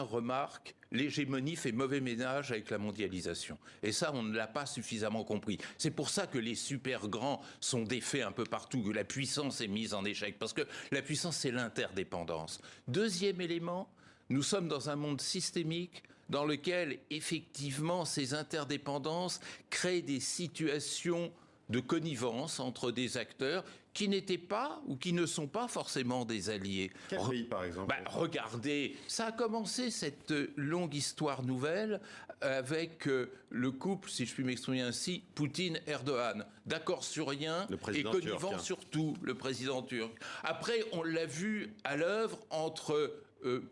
remarque, l'hégémonie fait mauvais ménage avec la mondialisation. Et ça, on ne l'a pas suffisamment compris. C'est pour ça que les super grands sont défaits un peu partout, que la puissance est mise en échec. Parce que la puissance, c'est l'interdépendance. Deuxième élément, nous sommes dans un monde systémique dans lequel, effectivement, ces interdépendances créent des situations de connivence entre des acteurs qui n'étaient pas ou qui ne sont pas forcément des alliés. Quel pays, par exemple? Regardez, ça a commencé cette longue histoire nouvelle avec le couple, si je puis m'exprimer ainsi, Poutine-Erdogan. D'accord sur rien et connivant sur tout, le président turc. Après, on l'a vu à l'œuvre entre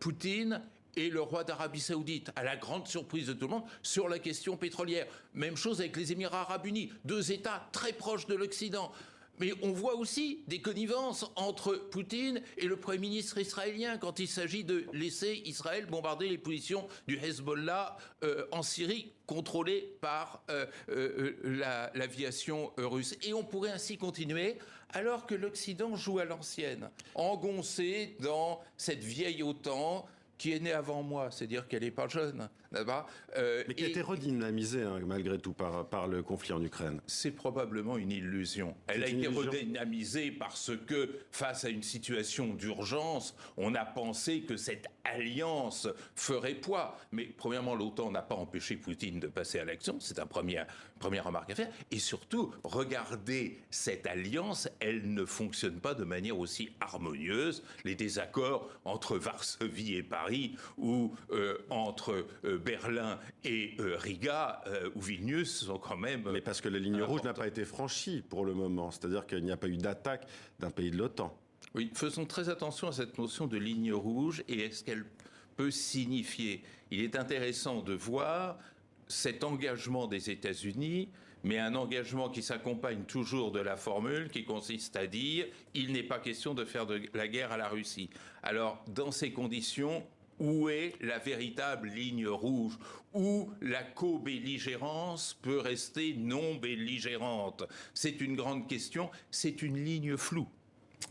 Poutine et le roi d'Arabie Saoudite, à la grande surprise de tout le monde, sur la question pétrolière. Même chose avec les Émirats Arabes Unis, deux États très proches de l'Occident. Mais on voit aussi des connivences entre Poutine et le Premier ministre israélien quand il s'agit de laisser Israël bombarder les positions du Hezbollah en Syrie, contrôlées par l'aviation russe. Et on pourrait ainsi continuer, alors que l'Occident joue à l'ancienne, engoncé dans cette vieille OTAN qui est née avant moi, c'est-à-dire qu'elle n'est pas jeune, là-bas. Mais qui a été redynamisée, hein, malgré tout, par le conflit en Ukraine. C'est probablement une illusion. Elle a été redynamisée parce que, face à une situation d'urgence, on a pensé que cette alliance ferait poids. Mais premièrement, l'OTAN n'a pas empêché Poutine de passer à l'action, c'est une première remarque à faire. Et surtout, regardez cette alliance, elle ne fonctionne pas de manière aussi harmonieuse. Les désaccords entre Varsovie et Paris ou entre Berlin et Riga ou Vilnius sont quand même... Mais parce que la ligne rouge n'a pas été franchie pour le moment, c'est-à-dire qu'il n'y a pas eu d'attaque d'un pays de l'OTAN. Oui, faisons très attention à cette notion de ligne rouge et est-ce qu'elle peut signifier. Il est intéressant de voir cet engagement des États-Unis, mais un engagement qui s'accompagne toujours de la formule qui consiste à dire « il n'est pas question de faire de la guerre à la Russie ». Alors, dans ces conditions, où est la véritable ligne rouge? Où la co-belligérance peut rester non belligérante? C'est une grande question, c'est une ligne floue.